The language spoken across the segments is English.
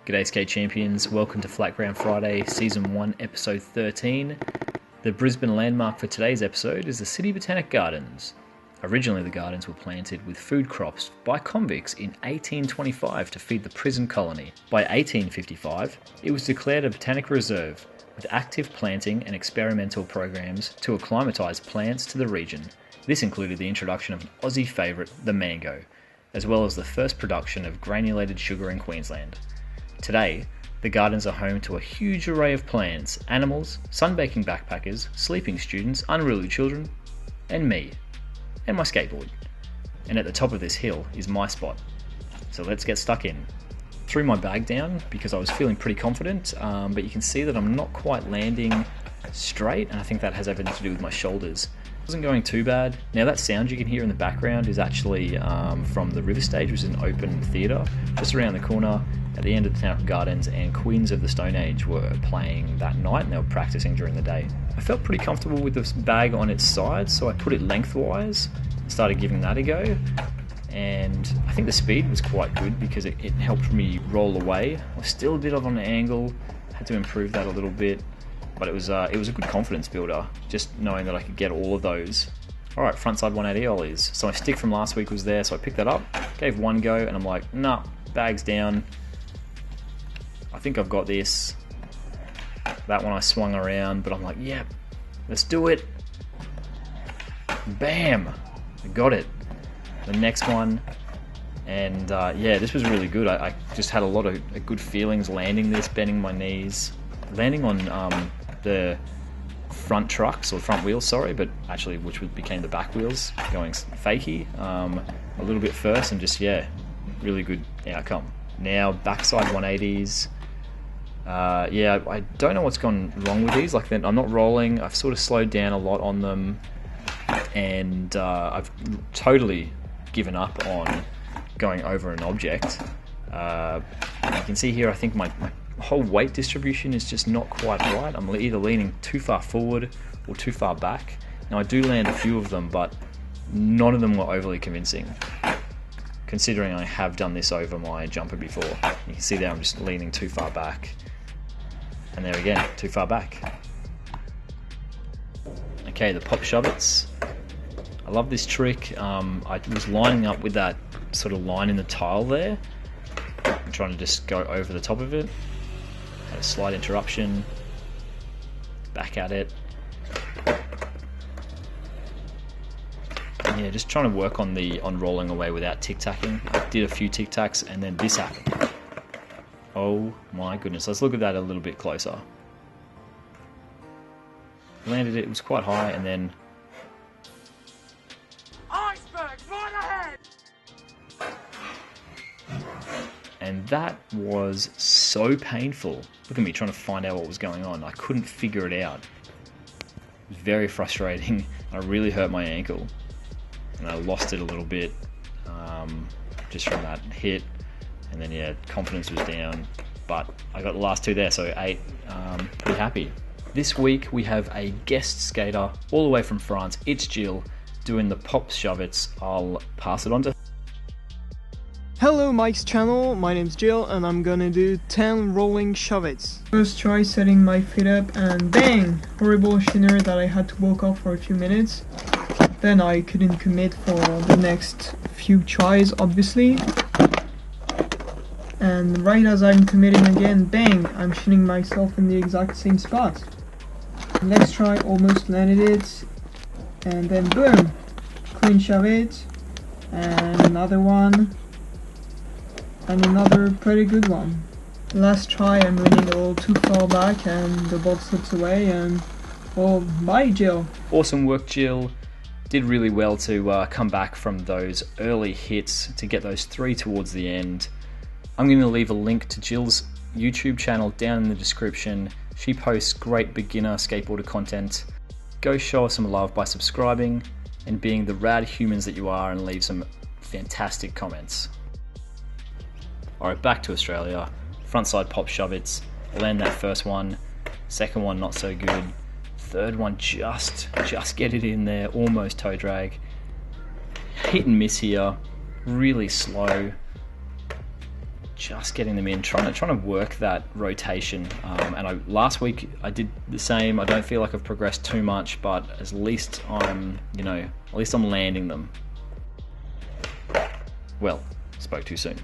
G'day skate champions, welcome to Flatground Friday, Season 1, Episode 13. The Brisbane landmark for today's episode is the City Botanic Gardens. Originally the gardens were planted with food crops by convicts in 1825 to feed the prison colony. By 1855, it was declared a botanic reserve with active planting and experimental programs to acclimatise plants to the region. This included the introduction of an Aussie favourite, the mango, as well as the first production of granulated sugar in Queensland. Today, the gardens are home to a huge array of plants, animals, sunbaking backpackers, sleeping students, unruly children, and me, and my skateboard. And at the top of this hill is my spot. So let's get stuck in. Threw my bag down because I was feeling pretty confident, but you can see that I'm not quite landing straight, and I think that has everything to do with my shoulders. It wasn't going too bad. Now that sound you can hear in the background is actually from the River Stage, which is an open theatre just around the corner at the end of the Botanic Gardens, and Queens of the Stone Age were playing that night and they were practicing during the day. I felt pretty comfortable with this bag on its side, so I put it lengthwise, started giving that a go, and I think the speed was quite good because it helped me roll away. I was still a bit of on an angle, had to improve that a little bit, but it was a good confidence builder, just knowing that I could get all of those. Alright, frontside 180 ollies. So my stick from last week was there, so I picked that up, gave one go, and I'm like, nah, bag's down. I think I've got this. That one I swung around, but I'm like, yeah, let's do it. Bam! I got it. The next one, and yeah, this was really good. I just had a lot of good feelings landing this, bending my knees, landing on the front trucks, or front wheels, sorry, but actually which became the back wheels, going fakie a little bit first, and just, yeah, really good outcome. Now backside 180s. Yeah, I don't know what's gone wrong with these. Like, I'm not rolling. I've sort of slowed down a lot on them, and I've totally given up on going over an object. You can see here, I think my whole weight distribution is just not quite right. I'm either leaning too far forward or too far back. Now I do land a few of them, but none of them were overly convincing, considering I have done this over my jumper before. You can see there I'm just leaning too far back. And there again, too far back. Okay, the pop shove-its. I love this trick. I was lining up with that sort of line in the tile there. I'm trying to just go over the top of it. Had a slight interruption. Back at it. Yeah, just trying to work on rolling away without tic-tacking. I did a few tic-tacs and then this happened. Oh my goodness, let's look at that a little bit closer. Landed it, was quite high, and then... Iceberg, right ahead! And that was so painful. Look at me trying to find out what was going on. I couldn't figure it out. It was very frustrating. I really hurt my ankle. And I lost it a little bit just from that hit. And then, yeah, confidence was down, but I got the last two there, so 8, pretty happy. This week we have a guest skater all the way from France. It's Jill doing the pop shove-its. I'll pass it on to... Hello Mike's channel, my name's Jill and I'm gonna do 10 rolling shove-its. First try setting my feet up and bang! Horrible shinner that I had to walk off for a few minutes. Then I couldn't commit for the next few tries, obviously. And right as I'm committing again, bang, I'm shooting myself in the exact same spot. Next try, almost landed it, and then boom, clean shove it, and another one, and another pretty good one. Last try, I'm leaning a little too far back, and the ball slips away, and well, bye Jill. Awesome work, Jill. Did really well to come back from those early hits to get those 3 towards the end. I'm going to leave a link to Jill's YouTube channel down in the description. She posts great beginner skateboarder content. Go show her some love by subscribing and being the rad humans that you are, and leave some fantastic comments. Alright, back to Australia. Frontside pop shove-its. Land that first one. Second one not so good. Third one just get it in there. Almost toe drag. Hit and miss here. Really slow. just getting them in, trying to work that rotation. Last week I did the same. I don't feel like I've progressed too much, but at least I'm landing them. Well, spoke too soon.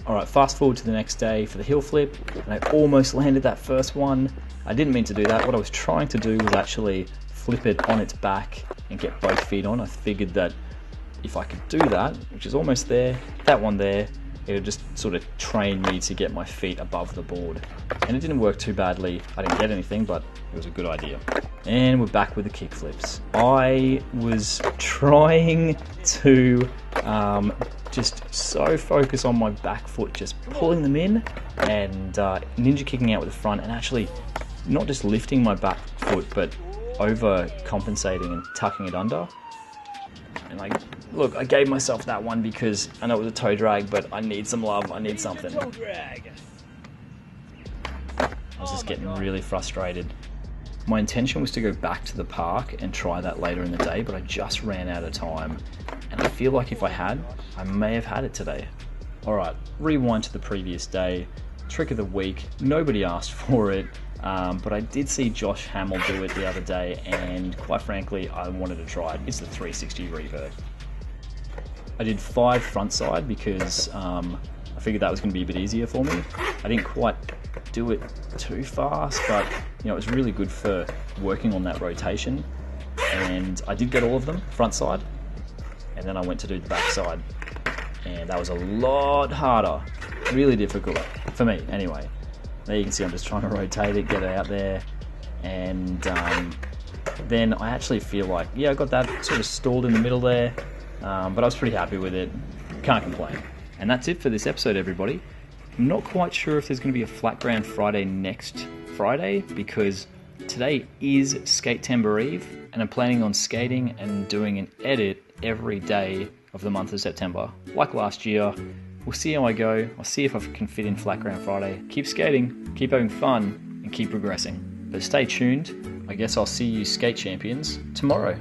Alright, fast forward to the next day for the hill flip, and I almost landed that first one. I didn't mean to do that. What I was trying to do was actually flip it on its back and get both feet on. I figured that if I could do that, which is almost there, that one there, it would just sort of train me to get my feet above the board. And it didn't work too badly. I didn't get anything, but it was a good idea. And we're back with the kick flips. I was trying to just so focus on my back foot, just pulling them in and ninja kicking out with the front, and actually not just lifting my back foot, but overcompensating and tucking it under. And I gave myself that one because I know it was a toe drag, but I need some love, I need something. Toe drag. I was just getting really frustrated. My intention was to go back to the park and try that later in the day, but I just ran out of time. And I feel like if I had, I may have had it today. Alright, rewind to the previous day. Trick of the week, nobody asked for it, but I did see Josh Hamill do it the other day, and quite frankly, I wanted to try it. It's the 360 revert. I did 5 frontside because I figured that was going to be a bit easier for me. I didn't quite do it too fast, but it was really good for working on that rotation. And I did get all of them, front side, and then I went to do the back side, and that was a lot harder, really difficult for me anyway. There you can see I'm just trying to rotate it, get it out there, and then I actually feel like, I got that sort of stalled in the middle there, but I was pretty happy with it, can't complain. And that's it for this episode, everybody. I'm not quite sure if there's going to be a Flatground Friday next Friday, because today is Skatember Eve, and I'm planning on skating and doing an edit every day of the month of September. Like last year, we'll see how I go. I'll see if I can fit in Flatground Friday. Keep skating, keep having fun, and keep progressing. But stay tuned. I guess I'll see you skate champions tomorrow.